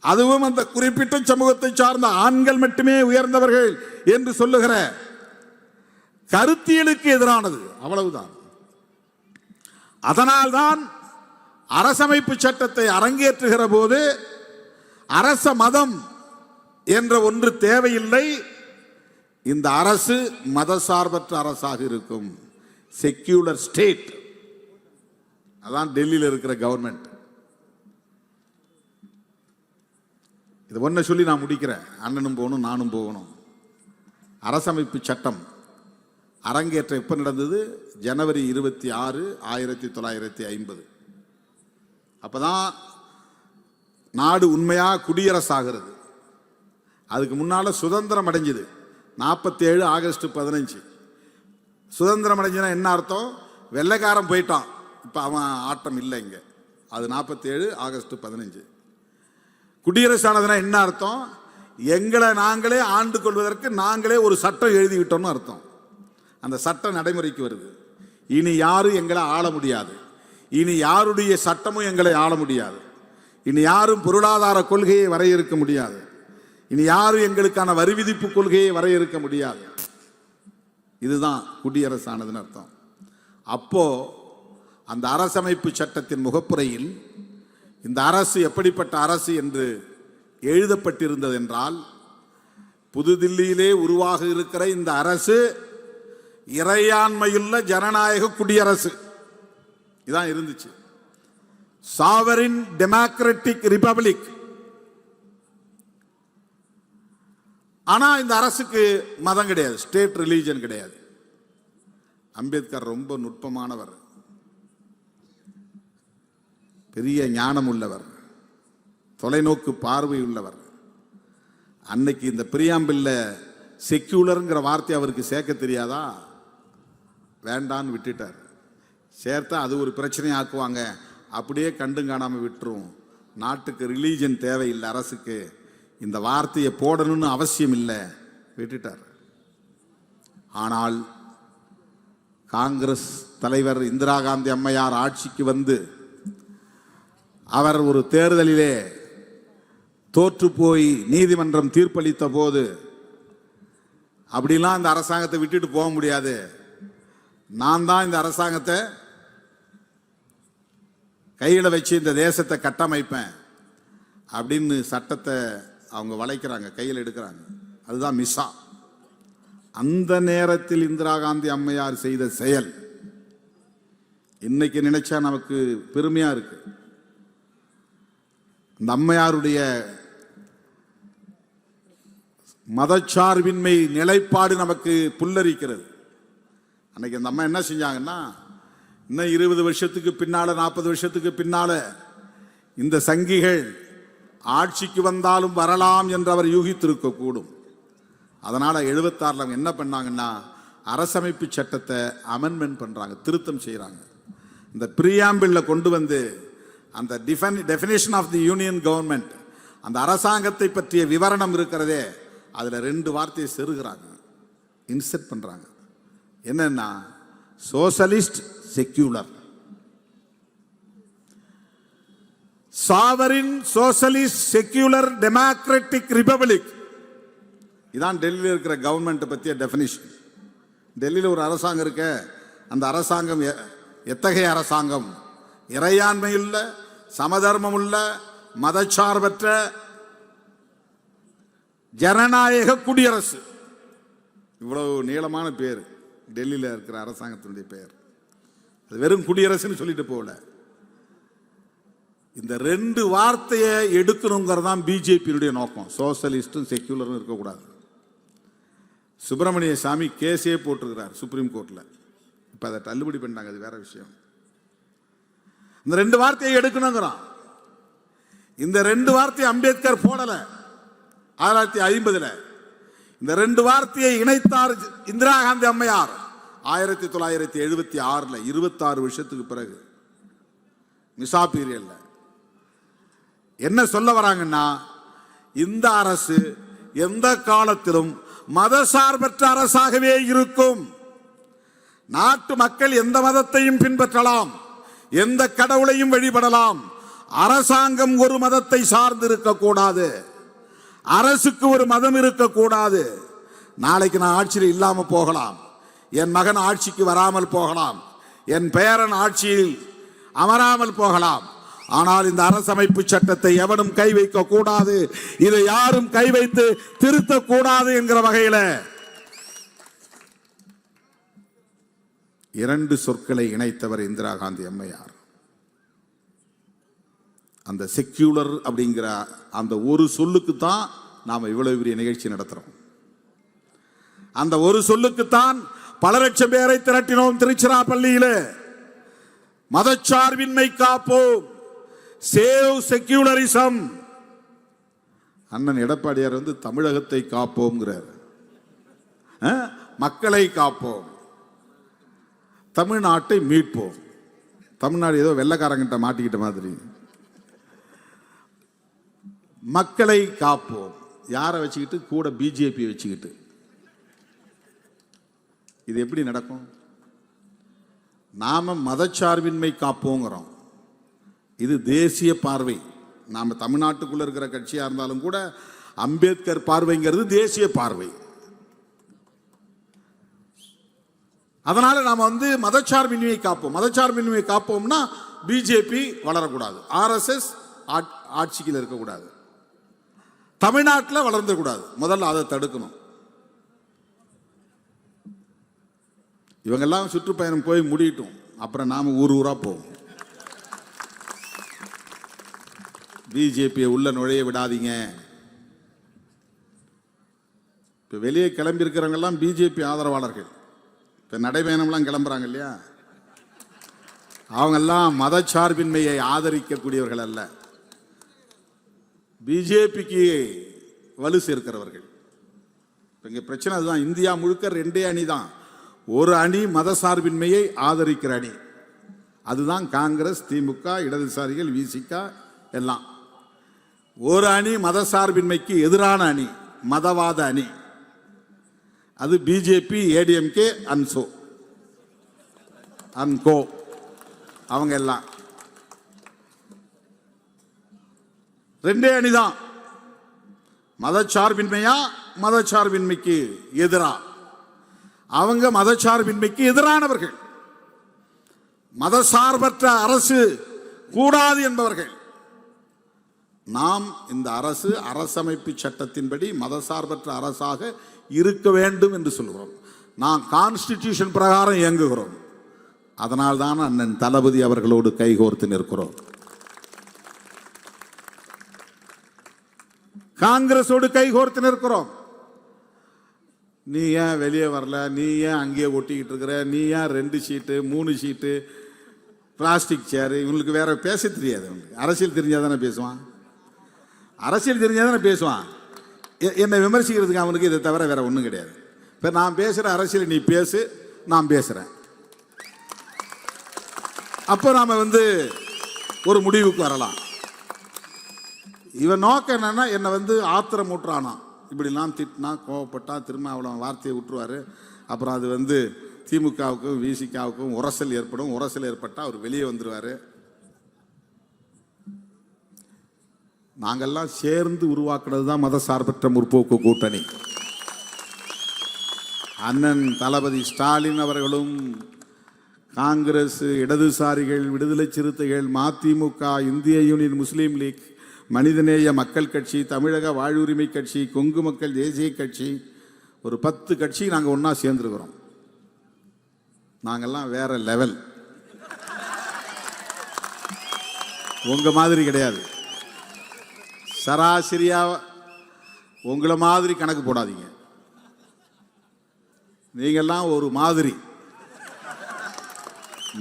அதுவும் அந்த குறிப்பிட்ட சமூகத்தை சார்ந்த ஆண்கள் மட்டுமே உயர்ந்தவர்கள் என்று சொல்லுகிற கருத்தியலுக்கு எதிரானது, அவ்வளவுதான். அதனால்தான் அரசமைப்பு சட்டத்தை அரங்கேற்றுகிற போது அரச மதம் என்ற ஒன்று தேவையில்லை. இந்த அரசு மதசார்பற்ற அரசாக இருக்கும், செக்யூலர் ஸ்டேட். அதான் டெல்லியில் இருக்கிற கவர்மெண்ட். இது ஒன்றை சொல்லி நான் முடிக்கிறேன். அண்ணனும் போகணும், நானும் போகணும். அரசமைப்பு சட்டம் அரங்கேற்றம் எப்போ நடந்தது? ஜனவரி 26, 1950. அப்போதான் நாடு உண்மையாக குடியரசாகிறது. அதுக்கு முன்னால் சுதந்திரம் அடைஞ்சுது 47 ஆகஸ்ட் 15. சுதந்திரம் அடைஞ்சுன்னா என்ன அர்த்தம்? வெள்ளைக்காரன் போயிட்டான், இப்போ அவன் ஆட்டம் இல்லை இங்கே. அது 47 ஆகஸ்ட் 15. குடியரசானதுன்னா என்ன அர்த்தம்? எங்களை நாங்களே ஆண்டு கொள்வதற்கு நாங்களே ஒரு சட்டம் எழுதிவிட்டோம்னு அர்த்தம். அந்த சட்டம் நடைமுறைக்கு வருது. இனி யாரும் எங்களை ஆள முடியாது. இனி யாருடைய சட்டமும் எங்களை ஆள முடியாது. இனி யாரும் பொருளாதார கொள்கையை வரையறுக்க முடியாது. இனி யாரும் எங்களுக்கான வரி விதிப்பு கொள்கையை வரையறுக்க முடியாது. இதுதான் குடியரசானதுன்னு அர்த்தம். அப்போ அந்த அரசமைப்பு சட்டத்தின் முகப்புரையில் இந்த அரசு எப்படிப்பட்ட அரசு என்று எழுதப்பட்டிருந்தது என்றால், புதுதில்லியிலே உருவாக இருக்கிற இந்த அரசு இறையாண்மையுள்ள ஜனநாயக குடியரசு இதான் இருந்துச்சு. Sovereign democratic republic. ஆனா இந்த அரசுக்கு மதம் கிடையாது, ஸ்டேட் ரிலீஜன் கிடையாது. அம்பேத்கர் ரொம்ப நுட்பமானவர், பெரிய ஞானம் உள்ளவர், தொலைநோக்கு பார்வை உள்ளவர். அன்னைக்கு இந்த பிரியாம்பிள்ல செக்யூலர்ங்கிற வார்த்தை அவருக்கு சேர்க்க தெரியாதா, வேண்டான்னு விட்டுட்டார். சேர்த்தா அது ஒரு பிரச்சனை ஆக்குவாங்க, அப்படியே கண்டும் காணாம விட்டுரும். நாட்டுக்கு ரிலீஜன் தேவையில்லை, அரசுக்கு இந்த வார்த்தையை போடணும்னு அவசியம் இல்லை, விட்டுட்டார். ஆனால் காங்கிரஸ் தலைவர் இந்திரா காந்தி அம்மையார் ஆட்சிக்கு வந்து அவர் ஒரு தேர்தலிலே தோற்று போய் நீதிமன்றம் தீர்ப்பளித்த போது, அப்படிலாம் இந்த அரசாங்கத்தை விட்டுட்டு போக முடியாது, நான் தான் இந்த அரசாங்கத்தை கையில் வச்சு இந்த தேசத்தை கட்டமைப்பேன் அப்படின்னு சட்டத்தை அவங்க வளைக்கிறாங்க, கையில் எடுக்கிறாங்க. அதுதான் மிசா. அந்த நேரத்தில் இந்திரா காந்தி அம்மையார் செய்த செயல் இன்னைக்கு நினைச்சா நமக்கு பெருமையா இருக்கு. இந்த அம்மையாருடைய மதச்சார்பின்மை நிலைப்பாடு நமக்கு புல்லரிக்கிறது. அன்னைக்கு அந்த அம்மா என்ன செஞ்சாங்கன்னா, இன்னும் 20 வருஷத்துக்கு பின்னால 40 வருஷத்துக்கு பின்னால இந்த சங்கிகள் ஆட்சிக்கு வந்தாலும் வரலாம் என்று அவர் யூகித்திருக்க கூடும். அதனால 76 என்ன பண்ணாங்கன்னா, அரசமைப்பு சட்டத்தை அமெண்ட்மெண்ட் பண்றாங்க, திருத்தம் செய்யறாங்க. இந்த பிரியாம்பிள்ல கொண்டு வந்து அந்த definition of the union government, அந்த அரசாங்கத்தை பற்றிய விவரணம் இருக்கிறதே, அதுல 2 வார்த்தையை செருகிறாங்க, இன்செர்ட் பண்றாங்க. என்னன்னா, socialist secular. Sovereign socialist secular democratic republic. இதான் டெல்லியில் இருக்கிற கவர்மெண்ட் பற்றிய டெஃபினிஷன். டெல்லியில் ஒரு அரசாங்கம் இருக்க, அந்த அரசாங்கம் எத்தகைய அரசாங்கம்? இறையாண்மையுள்ள, சமதர்மம் உள்ள, மதச்சார்பற்ற ஜனநாயக குடியரசு. இவ்வளவு நீளமான பேர் டெல்லியில் இருக்கிற அரசாங்கத்தினுடைய பெயர். அது வெறும் குடியரசுன்னு சொல்லிட்டு போகல, இந்த 2 வார்த்தையை எடுக்கணுங்கிறது தான் பிஜேபியினுடைய நோக்கம். சோசலிஸ்டும் செக்யூலரும் இருக்கக்கூடாது. சுப்பிரமணிய சாமி கேஸே போட்டிருக்கிறார் சுப்ரீம் கோர்ட்ல. இப்ப அதை தள்ளுபடி பண்ணாங்க, அது வேற விஷயம். இந்த 2 வார்த்தையை எடுக்கணுங்கிறான். இந்த 2 வார்த்தையை அம்பேத்கர் போடல 1950. இந்த 2 வார்த்தையை இணைத்தார் இந்திரா காந்தி அம்மையார் 1976. 26 வருஷத்துக்கு பிறகு மிசா பீரியட்ல என்ன சொல்ல வராங்கன்னா, இந்த அரசு எந்த காலத்திலும் மதசார்பற்ற அரசாகவே இருக்கும். நாட்டு மக்கள் எந்த மதத்தையும் பின்பற்றலாம், எந்த கடவுளையும் வழிபடலாம். அரசாங்கம் ஒரு மதத்தை சார்ந்து இருக்கக்கூடாது, அரசுக்கு ஒரு மதம் இருக்கக்கூடாது. நாளைக்கு நான் ஆட்சியில் இல்லாம போகலாம், என் மகன் ஆட்சிக்கு வராமல் போகலாம், என் பேரன் ஆட்சியில் அமராமல் போகலாம். ஆனால் இந்த அரசமைப்பு சட்டத்தை எவனும் கை வைக்க கூடாது, இதை யாரும் கை வைத்து திருத்தக்கூடாது என்கிற வகையில் 2 சொற்களை இணைத்தவர் இந்திரா காந்தி அம்மையார். அந்த செக்யூலர் அப்படிங்கிற அந்த ஒரு சொல்லுக்கு தான் நாம் இவ்வளவு பெரிய நிகழ்ச்சி நடத்துறோம். அந்த ஒரு சொல்லுக்குத்தான் பல லட்சம் பேரை திரட்டினோம் திருச்சிராப்பள்ளியில். மதச்சார்பின்மை காப்போம், சேவ் செக்யூலரிசம். அண்ணன் எடப்பாடியார் வந்து தமிழகத்தை காப்போம்ங்கிறார், மக்களை காப்போம், தமிழ்நாட்டை மீட்போம். தமிழ்நாடு ஏதோ வெள்ளைக்காரங்கிட்ட மாட்டிக்கிட்ட மாதிரி. மக்களை காப்போம் யாரை வச்சுக்கிட்டு? கூட பிஜேபி வச்சுக்கிட்டு. இது எப்படி நடக்கும்? நாம மதச்சார்பின்மை காப்போங்கிறோம், இது தேசிய பார்வை. நாம தமிழ்நாட்டுக்குள்ள இருக்கிற கட்சியா இருந்தாலும் கூட அம்பேத்கர் பார்வைங்கிறது தேசிய பார்வை. அதனால நாம வந்து மதச்சார்பின்மையை காப்போம். மதச்சார்பின்மையை காப்போம்னா பிஜேபி வளரக்கூடாது, ஆர்எஸ்எஸ் ஆட்சியில் இருக்கக்கூடாது. தமிழ்நாட்டில் வளர்ந்துடக்கூடாது. முதல்ல அதை தடுக்கணும். இவங்கெல்லாம் சுற்றுப்பயணம் போய் முடியட்டும், அப்புறம் நாம ஊர் ஊரா போவோம். பிஜேபியை உள்ள நுழைய விடாதீங்க. இப்போ வெளியே கிளம்பி இருக்கிறவங்கெல்லாம் பிஜேபி ஆதரவாளர்கள். இப்போ நடைபயணம்லாம் கிளம்புறாங்க இல்லையா, அவங்கெல்லாம் மதச்சார்பின்மையை ஆதரிக்கக்கூடியவர்கள் அல்ல, பிஜேபிக்கு வலு சேர்க்கிறவர்கள். இங்கே பிரச்சனை அதுதான். இந்தியா முழுக்க 2 அணி தான். ஒரு அணி மதசார்பின்மையை ஆதரிக்கிற அணி, அதுதான் காங்கிரஸ், திமுக, இடதுசாரிகள், விசிக எல்லாம். ஒரு அணி மதசார்பின்மைக்கு எதிரான அணி, மதவாத அணி, அது பிஜேபி, ஏடிஎம்கே, அன்கோ அவங்க எல்லாம் 2 அணிதான். மதச்சார்பின்மையா மதச்சார்பின்மைக்கு எதிரா? அவங்க மதச்சார்பின்மைக்கு எதிரானவர்கள், மதசார்பற்ற அரசு கூடாது என்பவர்கள். நாம் இந்த அரசு அரசமைப்பு சட்டத்தின்படி மதசார்பற்ற அரசாக இருக்க வேண்டும் என்று சொல்கிறோம். நாம் கான்ஸ்டிடியூஷன் பிரகாரம் இயங்குகிறோம். அதனால்தான் அண்ணன் தளபதி அவர்களோடு கைகோர்த்து நிற்கிறோம். காங்கிரஸோடு கைகோர்த்து நிற்கிறோம். நீ ஏன் வெளியே வரல, நீ ஏன் அங்கேயே ஒட்டிக்கிட்டு இருக்கிற, நீ ஏன் 2 சீட்டு 3 சீட்டு பிளாஸ்டிக் சேரு, இவங்களுக்கு வேற பேச தெரியாது. அரசியல் தெரிஞ்சாதானே பேசுவான், அரசியல் தெரிஞ்சாதானே பேசுவான். என்னை விமர்சிக்கிறதுக்கு அவனுக்கு இதை தவிர வேற ஒன்றும் கிடையாது. இப்போ நான் பேசுகிற அரசியல் நீ பேசு, நான் பேசுகிறேன். அப்போ நாம் ஒரு முடிவுக்கு வரலாம். இவன் நோக்கம் என்னன்னா, என்னை ஆத்திரம் ஊட்டுறானா, இப்படிலாம் திட்டினா கோவப்பட்டா திரும்ப அவ்வளோ வார்த்தையை விட்டுருவார். அப்புறம் அது திமுகவுக்கும் விசிகாவுக்கும் உரசல் ஏற்படும். உரசல் ஏற்பட்டால் அவர் வெளியே வந்துடுவார். நாங்கள்லாம் சேர்ந்து உருவாக்குறது தான் மதசார்பற்ற முற்போக்கு கூட்டணி. அண்ணன் தளபதி ஸ்டாலின் அவர்களும் காங்கிரஸ், இடதுசாரிகள், விடுதலை சிறுத்தைகள், மதிமுக, இந்திய யூனியன் முஸ்லீம் லீக், மனிதநேய மக்கள் கட்சி, தமிழக வாழ்வுரிமை கட்சி, கொங்கு மக்கள் தேசிய கட்சி, ஒரு 10 கட்சி நாங்கள் ஒன்றா சேர்ந்துருக்கிறோம். நாங்கள்லாம் வேற லெவல், உங்க மாதிரி கிடையாது. சராசரியா உங்களை மாதிரி கணக்கு போடாதீங்க. நீங்கள்லாம் ஒரு மாதிரி,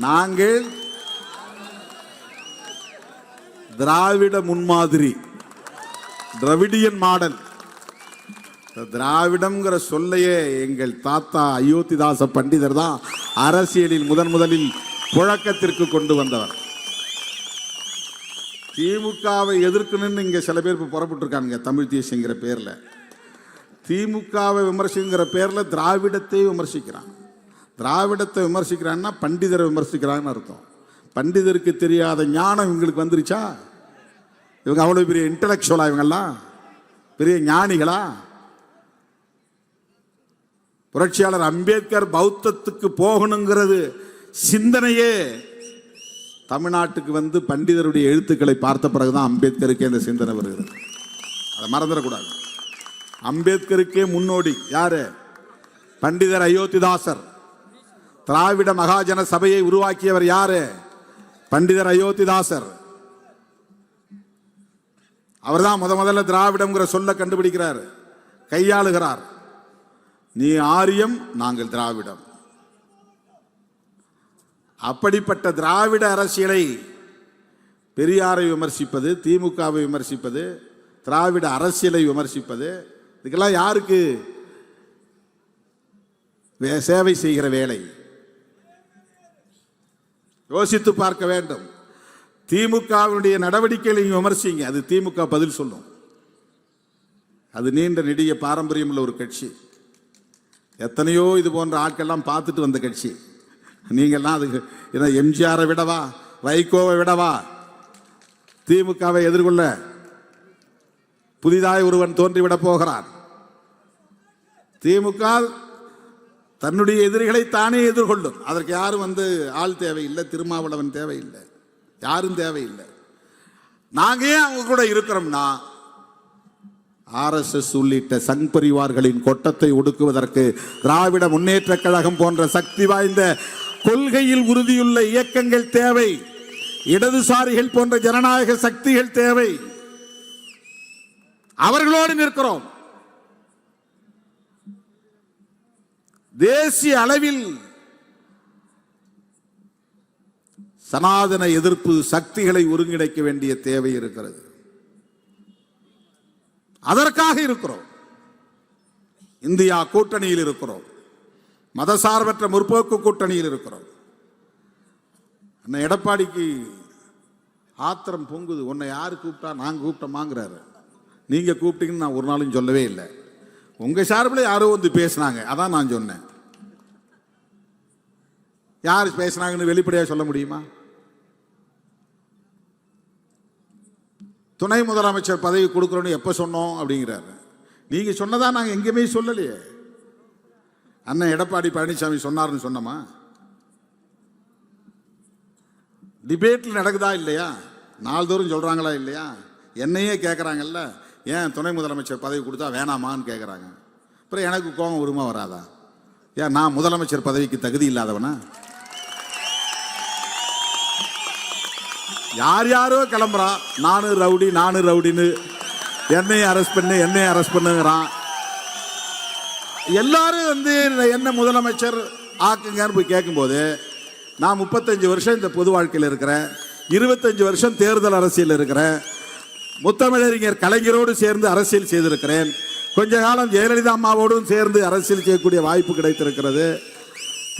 நாங்கள் திராவிட முன்மாதிரி, திராவிடியன் மாடல். திராவிடம்ங்கிற சொல்லையே எங்கள் தாத்தா அயோத்திதாச பண்டிதர் தான் அரசியலில் முதலில் புழக்கத்திற்கு கொண்டு வந்தவர். திமுகவை எதிர்க்கணும்னு இங்க சில பேர் புறப்பட்டு இருக்காங்க தமிழ் தேசியங்கிற பேர்ல. திமுகவை விமர்சிக்கிற பேர்ல திராவிடத்தை விமர்சிக்கிறான். திராவிடத்தை விமர்சிக்கிறான்னா பண்டிதரை விமர்சிக்கிறான்னு அர்த்தம். பண்டிதருக்கு தெரியாத ஞானம் இவங்களுக்கு வந்துருச்சா? இவங்க அவ்வளவு பெரிய இன்டலெக்சுவலா? இவங்கெல்லாம் பெரிய ஞானிகளா? புரட்சியாளர் அம்பேத்கர் பௌத்தத்துக்கு போகணுங்கிறது சிந்தனையே தமிழ்நாட்டுக்கு பண்டிதருடைய எழுத்துக்களை பார்த்த பிறகுதான் அம்பேத்கருக்கே இந்த சிந்தனை வருகிறது. அதை மறந்துடக்கூடாது. அம்பேத்கருக்கே முன்னோடி யாரு? பண்டிதர் அயோத்திதாசர். திராவிட மகாஜன சபையை உருவாக்கியவர் யாரு? பண்டிதர் அயோத்திதாசர். அவர்தான் முதல்ல திராவிடம்ங்கிற சொல்ல கண்டுபிடிக்கிறார், கையாளுகிறார். நீ ஆரியம், நாங்கள் திராவிடம். அப்படிப்பட்ட திராவிட அரசியலை பெரியாரை விமர்சிப்பது, திமுகவை விமர்சிப்பது, திராவிட அரசியலை விமர்சிப்பது, இதுக்கெல்லாம் யாருக்கு சேவை செய்கிற வேலை? யோசித்து பார்க்க வேண்டும். திமுகவினுடைய நடவடிக்கைகளை விமர்சிங்க, அது திமுக பதில் சொல்லும். அது நீண்ட நெடிய பாரம்பரியம் உள்ள ஒரு கட்சி. எத்தனையோ இது போன்ற ஆட்கள்லாம் பார்த்துட்டு வந்த கட்சி. நீங்கள்லாம் அதுக்கு என்ன எம்ஜிஆரை விடவா, வைகோவை விடவா திமுகவை எதிர்கொள்ள புதிதாய் ஒருவன் தோன்றிவிட போகிறான். திமுக தன்னுடைய எதிரிகளை தானே எதிர்கொள்ளும். அதற்கு யாரும் ஆள் தேவையில்லை, திருமாவளவன் தேவையில்லை, யாரும் தேவையில்லை. நாங்க ஏன் அவங்க கூட இருக்கிறோம்னா, RSS உள்ளிட்ட சங் பரிவார்களின் கொட்டத்தை ஒடுக்குவதற்கு திராவிட முன்னேற்ற கழகம் போன்ற சக்தி வாய்ந்த கொள்கையில் உறுதியுள்ள இயக்கங்கள் தேவை. இடதுசாரிகள் போன்ற ஜனநாயக சக்திகள் தேவை. அவர்களோடு நிற்கிறோம். தேசிய அளவில் சனாதன எதிர்ப்பு சக்திகளை ஒருங்கிணைக்க வேண்டிய தேவை இருக்கிறது. அதற்காக இருக்கிறோம். இந்தியா கூட்டணியில் இருக்கிறோம். மதசார்பற்ற முற்போக்கு கூட்டணியில் இருக்கிறோம். எடப்பாடிக்கு ஆத்திரம் பொங்குது. உன்னை யாரு கூப்பிட்டா? நாங்க கூப்பிட்டோமாங்கிறாரு. நீங்க கூப்பிட்டீங்கன்னு நான் ஒரு நாளும் சொல்லவே இல்லை. உங்க சார்பில் யாரோ வந்து பேசினாங்க, அதான் நான் சொன்னேன். யார் பேசினாங்கன்னு வெளிப்படையாக சொல்ல முடியுமா? துணை முதலமைச்சர் பதவி கொடுக்குறோன்னு எப்போ சொன்னோம் அப்படிங்கிறாரு. நீங்க சொன்னதா நாங்கள் எங்கேயுமே சொல்லலையே. அண்ணன் எடப்பாடி பழனிசாமி சொன்னார்னு சொன்னோமா? டிபேட்டில் நடக்குதா இல்லையா? நாள்தோறும் சொல்றாங்களா இல்லையா? என்னையே கேட்குறாங்கல்ல, ஏன் துணை முதலமைச்சர் பதவி கொடுத்தா வேணாமான்னு கேட்குறாங்க. அப்புறம் எனக்கு கோபம் வருமா வராதா? ஏன் நான் முதலமைச்சர் பதவிக்கு தகுதி இல்லாதவனா? யார் யாரோ கிளம்புறா, நானும் ரவுடின்னு என்னையும் அரெஸ்ட் பண்ணுங்கிறான். எல்லாரும் வந்து என்ன முதலமைச்சர் ஆக்குங்கன்னு போய் கேட்கும்போது, நான் 35 வருஷம் இந்த பொது வாழ்க்கையில் இருக்கிறேன், 25 வருஷம் தேர்தல் அரசியல் இருக்கிறேன், முத்தமிழறிஞர் கலைஞரோடு சேர்ந்து அரசியல் செய்திருக்கிறேன், கொஞ்ச காலம் ஜெயலலிதா அம்மாவோடும் சேர்ந்து அரசியல் செய்யக்கூடிய வாய்ப்பு கிடைத்திருக்கிறது.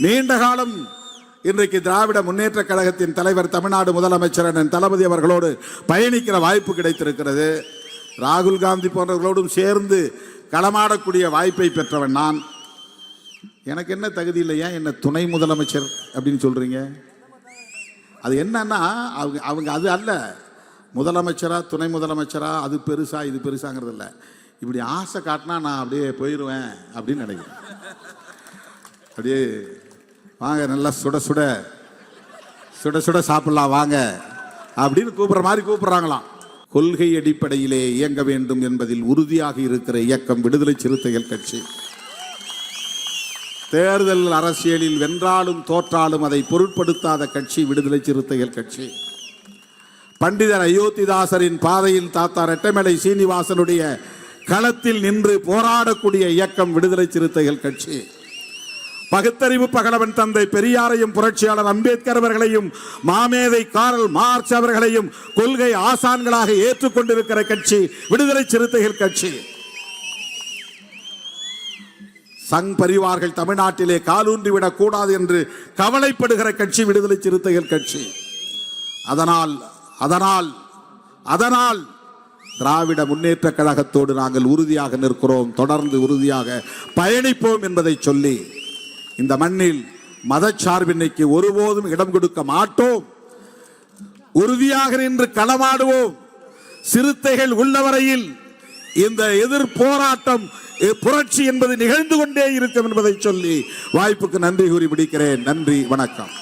நீண்ட காலம் இன்றைக்கு திராவிட முன்னேற்ற கழகத்தின் தலைவர், தமிழ்நாடு முதலமைச்சர் அண்ணன் தளபதி அவர்களோடு பயணிக்கிற வாய்ப்பு கிடைத்திருக்கிறது. ராகுல் காந்தி போன்றவர்களோடும் சேர்ந்து களமாடக்கூடிய வாய்ப்பை பெற்றவன் நான். எனக்கு என்ன தகுதி இல்லையா? என்ன துணை முதலமைச்சர் அப்படின்னு சொல்றீங்க? அது என்னன்னா, அவங்க அது அல்ல, முதலமைச்சரா துணை முதலமைச்சரா அது பெருசா இது பெருசாங்கிறது இல்லை. இப்படி ஆசை காட்டினா நான் அப்படியே போயிடுவேன் அப்படின்னு நினைக்கிறேன். அப்படியே வாங்க, நல்லா சுட சுட சாப்பிடலாம் வாங்க அப்படின்னு கூப்பிடுற மாதிரி கூப்பிடுறாங்களாம். கொள்கை அடிப்படையிலே இயங்க வேண்டும் என்பதில் உறுதியாக இருக்கிற இயக்கம் விடுதலை சிறுத்தைகள் கட்சி. தேர்தல் அரசியலில் வென்றாலும் தோற்றாலும் அதை பொருட்படுத்தாத கட்சி விடுதலை சிறுத்தைகள் கட்சி. பண்டிதர் அயோத்திதாசரின் பாதையில் தாத்தா ரெட்டமலை சீனிவாசனுடைய களத்தில் நின்று போராடக்கூடிய இயக்கம் விடுதலை சிறுத்தைகள் கட்சி. பகுத்தறிவு பகலவன் தந்தை பெரியாரையும் புரட்சியாளர் அம்பேத்கர் அவர்களையும் மாமேதை காரல் மார்க்ஸ் அவர்களையும் கொள்கை ஆசான்களாக ஏற்றுக்கொண்டிருக்கிற கட்சி விடுதலை சிறுத்தைகள் கட்சி. சங் பரிவார்கள் தமிழ்நாட்டிலே காலூன்றிவிடக் கூடாது என்று கவலைப்படுகிற கட்சி விடுதலை சிறுத்தைகள் கட்சி. அதனால் திராவிட முன்னேற்ற கழகத்தோடு நாங்கள் உறுதியாக நிற்கிறோம், தொடர்ந்து உறுதியாக பயணிப்போம் என்பதை சொல்லி, இந்த மண்ணில் மதச்சார்பின்மைக்கு ஒருபோதும் இடம் கொடுக்க மாட்டோம், உறுதியாக நின்று களமாடுவோம். சிறுத்தைகள் உள்ளவரையில் இந்த எதிர் போராட்டம் புரட்சி என்பது நிகழ்ந்து கொண்டே இருக்கும் என்பதை சொல்லி வாய்ப்புக்கு நன்றி கூறி முடிக்கிறேன். நன்றி, வணக்கம்.